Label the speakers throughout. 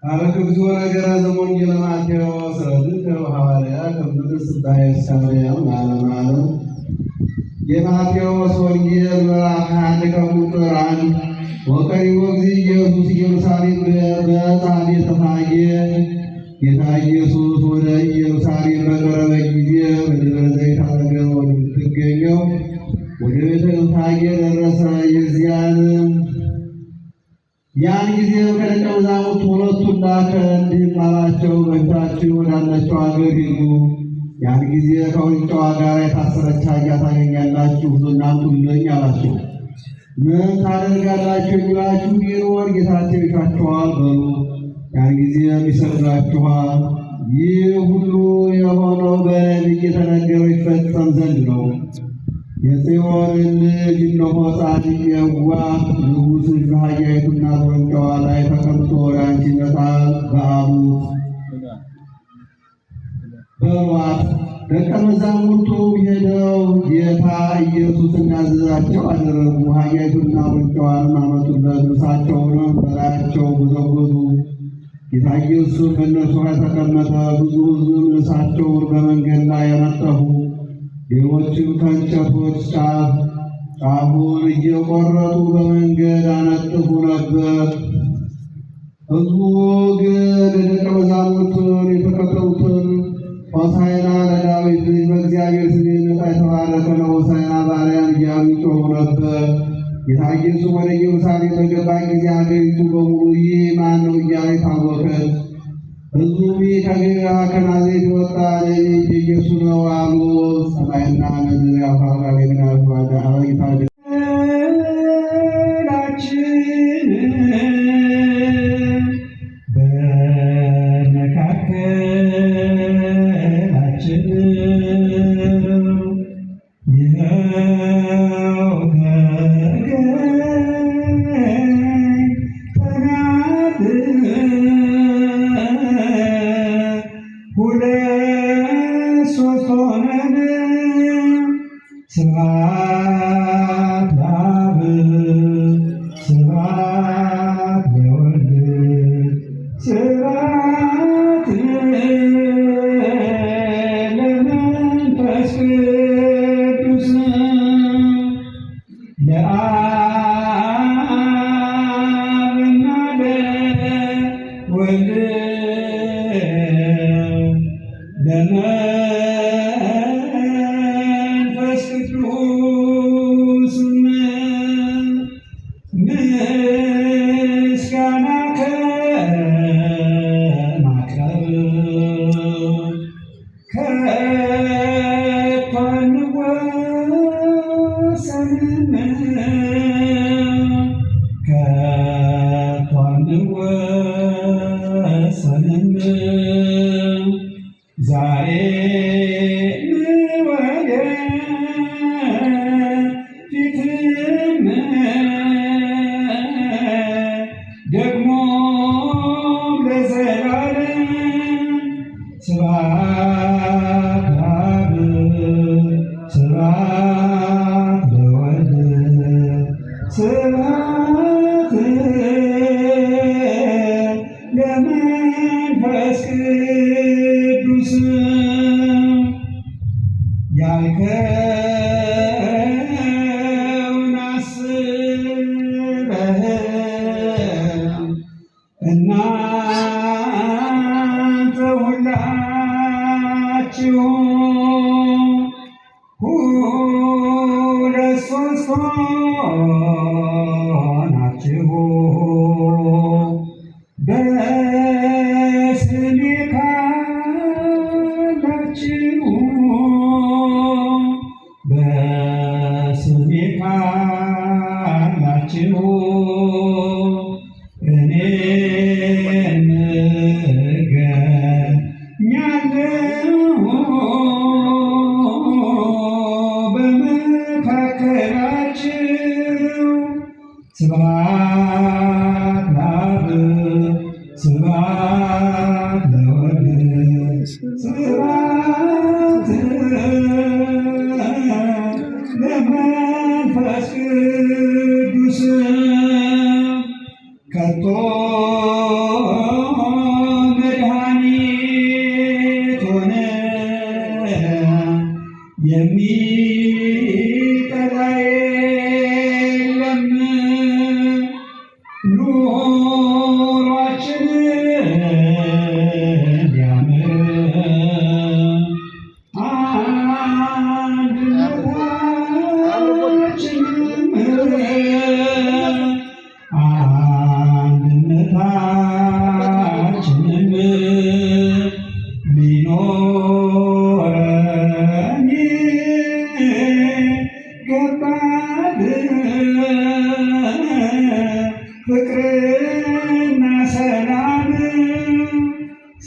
Speaker 1: አበክብዞ ነገረ ዘወንጌለ ማቴዎስ ረድእ ሐዋርያ ከመንፈስ ባይሳሪያም ዓለም የማቴዎስ ወንጌል ምዕራፍ 1 ከቁጥር 1 ወቀሪቦ እግዚእ ኢየሱስ ኢየሩሳሌም በጻሜ ተፋጌ ጌታ ኢየሱስ ወደ ኢየሩሳሌም በቀረበ ጊዜ በደብረ ዘይት አጠገብ ወደምትገኘው ወደ ቤተ ፋጌ ደረሰ። ያን ጊዜ ከደቀ መዛሙርቱ ሁለቱን ላከ፣ እንዲህም አላቸው፣ በፊታችሁ ወዳለችው አገር ሂዱ። ያን ጊዜ ከውርንጫዋ ጋር የታሰረች አህያ ታገኛላችሁ፣ አምጡልኝ አላቸው። ምን ታደርጋላችሁ የሚላችሁ ቢኖር ጌታቸው ይሻችኋል በሉ። ያን ጊዜም ይሰድላችኋል። ይህ ሁሉ የሆነው በነቢይ የተነገረው ይፈጸም ዘንድ ነው። የጽዮንን ልጅ እነሆ ጻድቅ የዋህ ንጉሥ በአህያይቱና በውርንጫዋ ላይ ተቀምጦ ወደ አንቺ ይመጣል በአሉት በሏት። ደቀ መዛሙርቱ ሄደው ጌታ ኢየሱስ እንዳዘዛቸው አደረጉ። አህያይቱና ውርንጫዋንም አመጡለት፣ ልብሳቸውንም በላያቸው ጎዘጎዙ። ጌታ ኢየሱስም በእነርሱ ላይ ተቀመጠ። ብዙ ሕዝብም ልብሳቸውን በመንገድ ላይ ያነጠፉ፣ ሌሎችም ከእንጨቶች ጫፉን እየቆረጡ በመንገድ አነጥፉ ነበር። ሕዝቡ ግን ደቀ መዛሙርቱን የተከተሉትን ሆሳዕና ለዳዊት ልጅ በእግዚአብሔር ስም የሚመጣ የተባረከ ነው፣ ሆሳዕና በአርያም እያሉ ይጮኹ ነበር። ጌታ ኢየሱስ ወደ ኢየሩሳሌም በገባ ጊዜ አገሪቱ በሙሉ ይህ ማን ነው እያለ ታወከች። ሕዝቡም ይህ ከናዝሬት የወጣ ነቢይ ኢየሱስ ነው አሉ። ሰማይና ምድር ያልፋሉ፣ ግን ያልፋሉ። ጌታ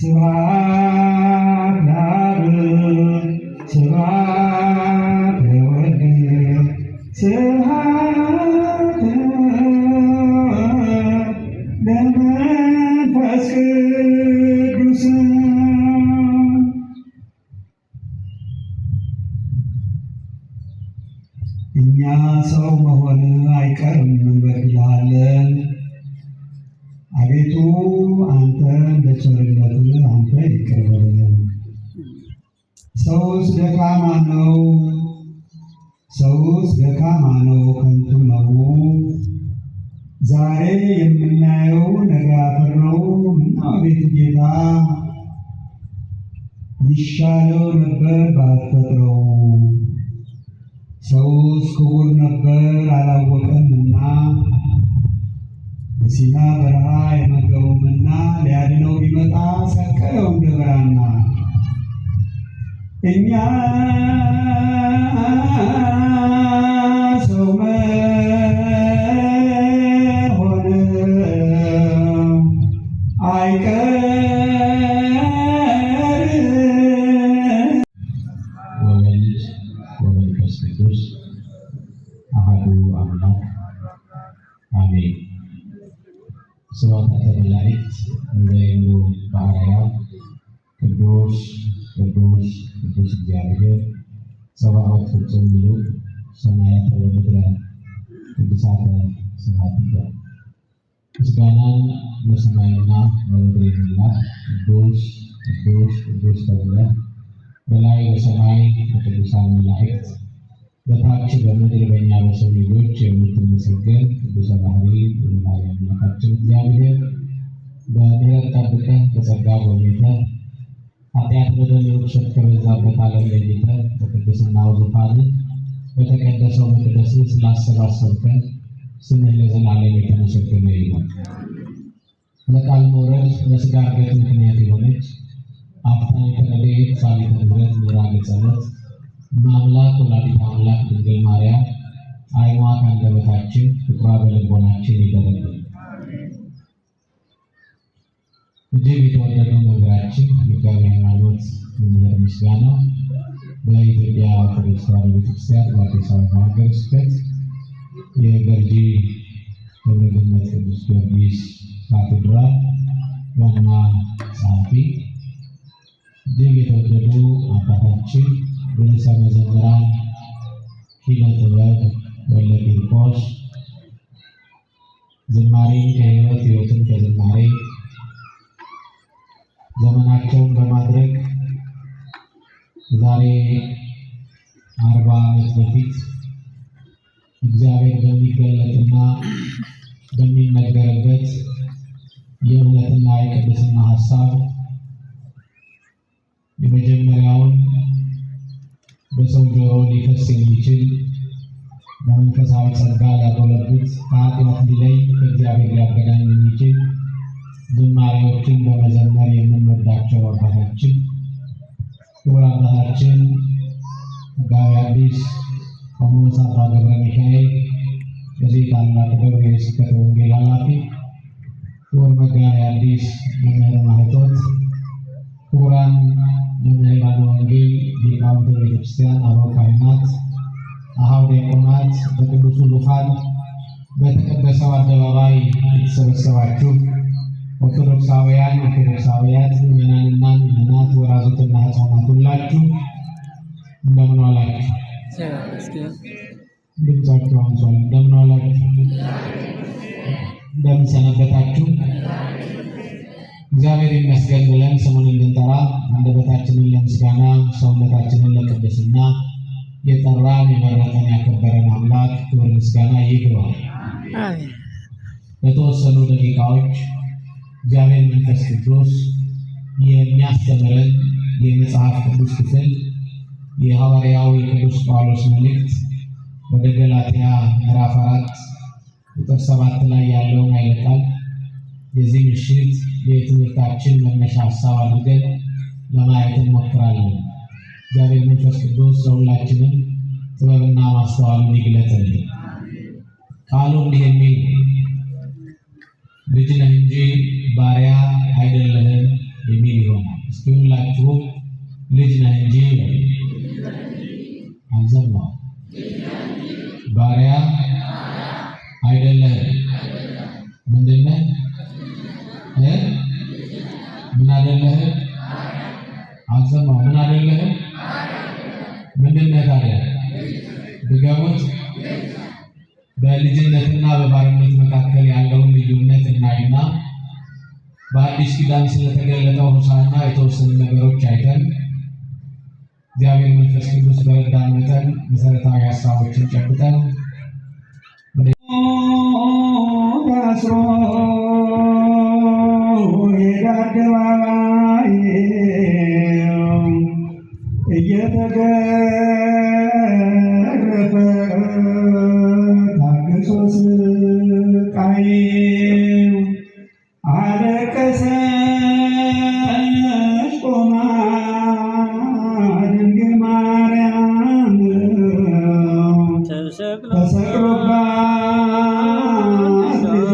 Speaker 1: ስብሐት ለአብ ስብሐት ለወልድ ስብሐት ለመንፈስ ቅዱስ። እኛ ሰው መሆን አይቀርም እንበድልሃለን። አቤቱ አንተ እንደ ቸርነትህ አንተ ይቅር በለን። ሰውስ ደካማ ነው፣ ሰውስ ደካማ ነው፣ ከንቱ ነው። ዛሬ የምናየው ነገ አፈር ነው። አቤቱ ጌታ ይሻለው ነበር ባትፈጥረው። ሰውስ ክቡር ነበር አላወቀምና በሲና በረሃ የመገበውምና ሊያድነው ቢመጣ ሰቀለው እንደ ብራና። እኛ ሰው መሆን አይቀርም።
Speaker 2: ወወልድ ወመንፈስ ቅዱስ አሐዱ አምላክ አሜን። ስብሐተ መላእክት እንዘይብሉ በአርያም ቅዱስ ቅዱስ ቅዱስ እግዚአብሔር ጸባኦት ፍጹም ምሉእ ሰማያተ ወምድረ ቅዱሳተ ስብሐቲከ። ምስጋናን በሰማይና በምድር የሞላህ ቅዱስ ቅዱስ ቅዱስ ተብለህ በላይ በሰማይ በቅዱሳን መላእክት በታች በምድር በእኛ በሰው ልጆች የምትመሰገን ቅዱሰ ባህሪ የባህሪ አምላካችን እግዚአብሔር በምሕረት ጠብቀህ በጸጋ ጎብኝተህ ኃጢአት በደል ውድቀት ከበዛበት ዓለም ለይተህ በቅድስናው ዙፋንህ በተቀደሰው መቅደስህ ስላሰባሰብከን ስምህ ለዘላለም የተመሰገነ ይሁን። ለቃል መውረድ ለሥጋ እርገት ምክንያት የሆነች አፍታኒተ ረድኤት ሳሊተ ምሕረት ምዕራገ ጸሎት እመአምላክ ወላዲተ አምላክ ድንግል ማርያም ዓይኗ ከአንደበታችን ፍቅሯ በልቦናችን ይደረግልን። እጅግ የተወደዱ መምህራችን መጋቤ ሃይማኖት መምህር ምስጋና በኢትዮጵያ ኦርቶዶክስ ተዋሕዶ ቤተክርስቲያን በአዲስ አበባ ሀገረ ስብከት የገርጂ ደብረ ገነት ቅዱስ ጊዮርጊስ ካቴድራል ዋና ጸሐፊ፣ እጅግ የተወደዱ አባታችን ርዕሰ መዘምራን ኪነ ጥበብ ወልደ ቂርቆስ ዝማሬን ከሕይወት ሕይወትን ከዝማሬ ዘመናቸውን በማድረግ ዛሬ 40 ዓመት በፊት እግዚአብሔር በሚገለጥና በሚነገርበት የእውነትና የቅድስና ሀሳብ የመጀመሪያውን በሰው ጆሮ ሊፈስ የሚችል በመንፈሳዊ ጸጋ ሊያጎለብት ከኃጢአት ሊለይ ከእግዚአብሔር ሊያገናኝ የሚችል ዝማሬዎችን በመዘመር የምንወዳቸው አባታችን ክቡር አባታችን መጋቤ ሐዲስ ቆሞስ አባ ገብረ ሚካኤል የዚህ ታላቅ ደብር የስብከተ ወንጌል ኃላፊ፣ ክቡር መጋቤ ሐዲስ መምህር ማህቶት፣ ክቡራን መምህራነ ወንጌል ሊቃውንተ ቤተክርስቲያን፣ አበው ካህናት፣ አኀው ዲያቆናት፣ በቅዱሱ ዙፋን በተቀደሰው አደባባይ የተሰበሰባችሁ ኦርቶዶክሳውያን ኦርቶዶክሳውያት ምዕመናንና ምዕመናት ወላጆችና ሕፃናት ሁላችሁ እንደምን ዋላችሁ? ድምፃችሁ አንሷል። እንደምን ዋላችሁ? እንደምን ሰነበታችሁ? እግዚአብሔር ይመስገን ብለን ስሙን እንድንጠራ አንደበታችንን ለምስጋና ሰውነታችንን ለቅድስና የጠራን የመረጠን ያከበረን አምላክ ክብር ምስጋና ይግባው። ለተወሰኑ ደቂቃዎች እግዚአብሔር መንፈስ ቅዱስ የሚያስተምረን የመጽሐፍ ቅዱስ ክፍል የሐዋርያው የቅዱስ ጳውሎስ መልእክት ወደ ገላትያ ምዕራፍ 4 ቁጥር 7 ላይ ያለውን ኃይለ ቃል የዚህ ምሽት የትምህርታችን መነሻ ሀሳብ አድርገን ለማየት እንሞክራለን። እግዚአብሔር መንፈስ ቅዱስ ለሁላችንም ጥበብና ማስተዋልን ይግለጥልን። ቃሉ እንዲህ የሚል ልጅ ነህ እንጂ ባሪያ አይደለህም የሚል ይሆናል። አይደለህ? አልሰማው። ምን አይደለህ? ምንድን ነህ ታዲያ? ድገሙት። በልጅነትና በባርነት መካከል ያለውን ልዩነት እናይና በአዲስ ኪዳን ስለተገለጠው ሆሳዕና የተወሰኑ ነገሮች አይተን እግዚአብሔር መንፈስ ቅዱስ በረዳን መጠን መሰረታዊ ሀሳቦችን ጨብጠን
Speaker 1: ታስሮ የአደባባይ እየተገረፈ ታግሶ ስቃይ አለቀሰች ቆማ ድንግል ማርያም ተሰቅሎባት ልጇ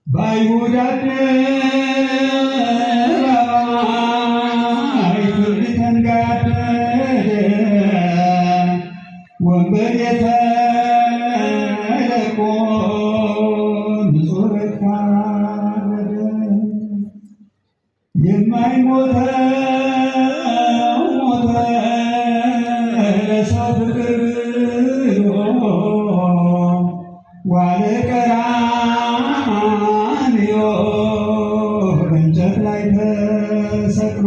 Speaker 1: በአይሁድ አደባባይ ፍርድ ተንጋደደ፣ ወንበዴ ተለቆ ንጹሕ በግ ታረደ። የማይሞተው ሞተ ለሰው ፍቅር ብሎ ዋለ ቀራንዮ በእንጨት ላይ ተሰቅሎ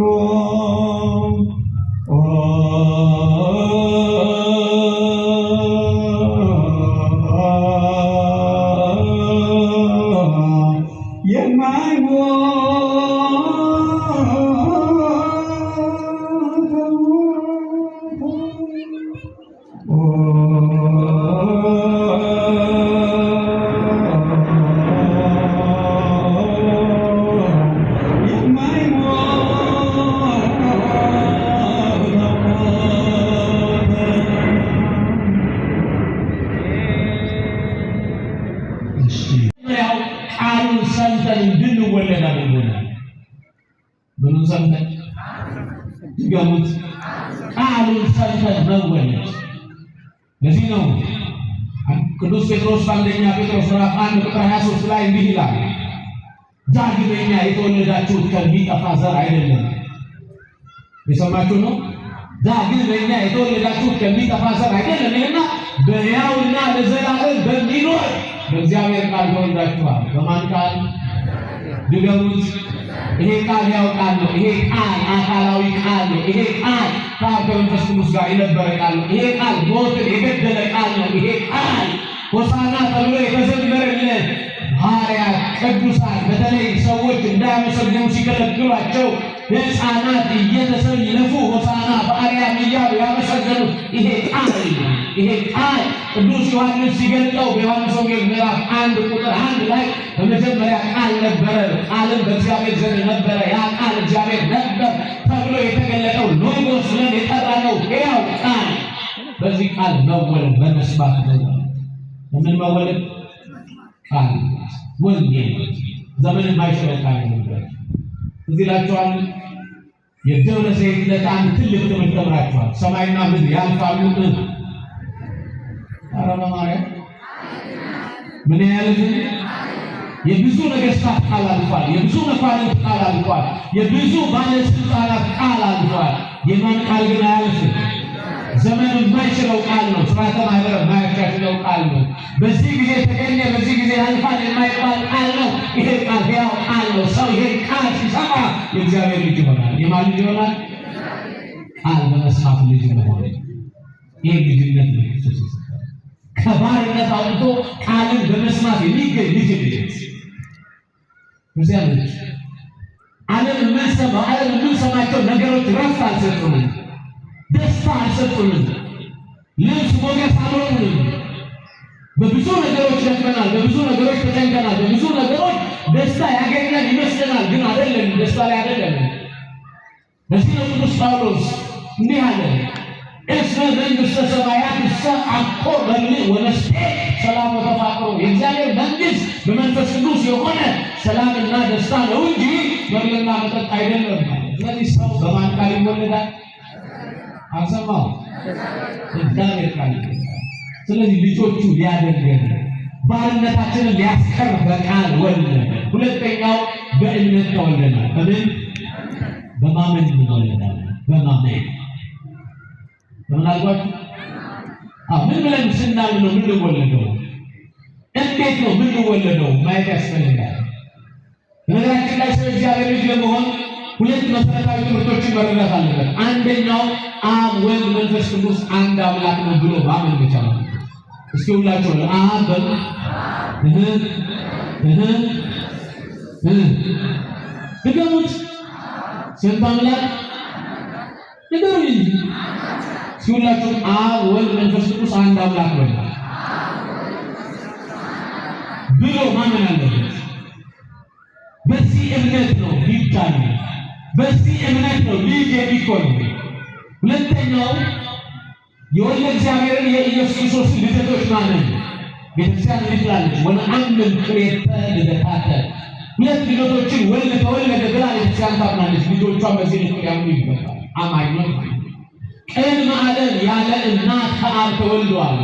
Speaker 1: ቃሉን ሰምተን እንድንወለድ አድርጎናል። ምኑን ሰምተን? ድገሙት። ቃሉን ሰምተን መወለድ። ለዚህ ነው ቅዱስ ጴጥሮስ በአንደኛ ጴጥሮስ ምዕራፍ 1 ቁጥር 23 ላይ እንዲህ ይላል፣ ዳግመኛ የተወለዳችሁት ከሚጠፋ ዘር አይደለም። የሰማችሁ ነው። ዳግመኛ የተወለዳችሁት ከሚጠፋ ዘር አይደለም እና በሕያውና ለዘላለም በሚኖር በእግዚአብሔር ቃል ተወልዳችኋል። በማን ቃል? ድገሙት። ይሄ ቃል ሕያው ቃል ነው። ይሄ ቃል አካላዊ ቃል ነው። ይሄ ቃል ከአብ ከመንፈስ ቅዱስ ጋር የነበረ ቃል ነው። ይሄ ቃል ሞትን የገደለ ቃል ነው። ይሄ ቃል ሆሳዕና ተብሎ የተዘመረለት ሐዋርያት ቅዱሳን በተለይ ሰዎች እንዳያመሰግኑ ሲከለክሏቸው
Speaker 2: ሕፃናት እየተሰለፉ ሆሳዕና በአርያም እያሉ ያመሰገኑት ይሄ ቃል ቅዱስ ዮሐንስ ሲገልጠው በዮሐንስ ወንጌል ምዕራፍ 1 ቁጥር 1 ላይ በመጀመሪያ ቃል ነበረ፣ ቃልም በእግዚአብሔር ዘንድ ነበረ፣ ያ ቃል እግዚአብሔር ነበር ተብሎ የተገለጠው ሎጎስ ብለን የጠራነው ሕያው ቃል በዚህ ቃል መወለድ በመስማት ነው። ምን መወለድ? ቃል ወንጌል ዘመን የማይሽረው ቃል ነበር። እዚህ ላችኋል የደብረ ዘይት ዕለት አንድ ትልቅ ትምህርት ተምራችኋል። ሰማይና ምድር ያልፋሉ፣ አረባ ማርያም ምን ያህል የብዙ ነገስታት ቃል አልፏል፣ የብዙ መኳንንት ቃል አልፏል፣ የብዙ ባለስልጣናት ቃል አልፏል። የማን ቃል ግን አያልፍም? ዘመን የማይሽረው ቃል ነው። ስርዓተ ማህበር የማያሻሽለው ቃል ነው። በዚህ ጊዜ ተገኘ፣ በዚህ ጊዜ ያልፋል የማይባል ቃል ነው። ይሄ ቃል ሕያው ቃል ነው። ሰው ይሄ ቃል ሲሰማ የእግዚአብሔር ልጅ ይሆናል። የማን ልጅ ይሆናል? ቃል በመስማት ልጅ መሆን። ይሄ ልጅነት ነው። ከባርነት አውጥቶ ቃልን በመስማት የሚገኝ ልጅነት። እዚያ ልጅ ዓለም የምንሰማቸው ነገሮች ረፍት አልሰጡንም፣ ደስታ አልሰጡንም፣ ልብስ ሞገስ አልሆኑንም። በብዙ ነገሮች ደክመናል፣ በብዙ ነገሮች ተጨንቀናል፣ በብዙ ነገሮች ደስታ ያገኛል ይመስለናል፣ ግን አይደለም። ደስታ ላይ አይደለም። በዚህ ነው ቅዱስ ጳውሎስ እንዲህ አለ፣ እስመ መንግሥተ ሰማያት አኮ በምልእ ወመስጤ ሰላም ወተፋቅሮ። የእግዚአብሔር መንግሥት በመንፈስ ቅዱስ የሆነ ሰላምና ደስታ ነው እንጂ መብልና መጠጥ አይደለም። ስለዚህ ሰው በማን ቃል ይወለዳል? አልሰማው? እግዚአብሔር ቃል ይወለዳል። ስለዚህ ልጆቹ ሊያደርገን ባርነታችንን ሊያስቀር በቃል ወለደ። ሁለተኛው በእምነት ተወለናል። በምን? በማመን እንወለዳለን። በማመን ምናልባት ምን ብለን ስናምን ነው የምንወለደው? እንዴት ነው የምንወለደው? ማየት ያስፈልጋል። በነገራችን ላይ ስለ እግዚአብሔር ልጅ ለመሆን ሁለት መሰረታዊ ትምህርቶችን መረዳት አለበት። አንደኛው አብ፣ ወልድ፣ መንፈስ ቅዱስ አንድ አምላክ ነው ብሎ ማመን ብቻ ነው። እስኪ ሁላችሁ አብ ድገሙት። ስንት አምላክ ንገሩኝ። ሲሁላችሁ አብ፣ ወልድ፣ መንፈስ ቅዱስ አንድ አምላክ ነው ብሎ ማመን አለበት። በዚህ እምነት ነው ሊዳኝ፣ በዚህ እምነት ነው ልጅ የሚኮን። ሁለተኛው የወልደ እግዚአብሔርን የኢየሱስ ክርስቶስ ልደቶች ማመን። ቤተክርስቲያን ትላለች ወነአምን ፍሬተ ልደታተ፣ ሁለት ልደቶችን ወልድ ተወለደ ብላ ቤተክርስቲያን ታምናለች። ልጆቿን በዚህ ልክ ያምኑ ይገባል። አማኞች ቅድመ ዓለም ያለ እናት ከአብ ተወልደዋል።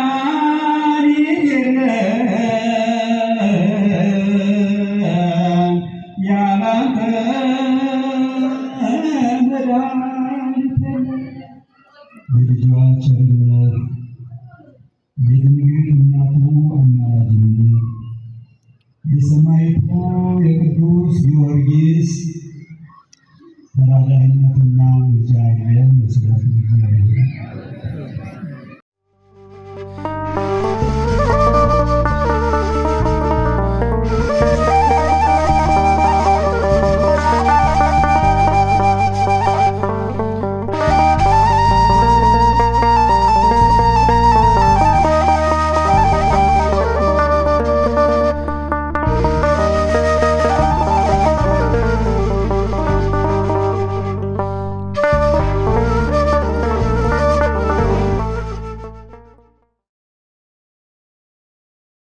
Speaker 2: መድኃኒት የለም ያለ አንተ፣ መድኃኒት የለም። የልጇ ቸርነት፣ የድንግል እናቱ አማላጅነት፣ የሰማዕቱ የቅዱስ ጊዮርጊስ ተራዳኢነትና ምልጃ አይለየን። ስብሐት ለእግዚአብሔር።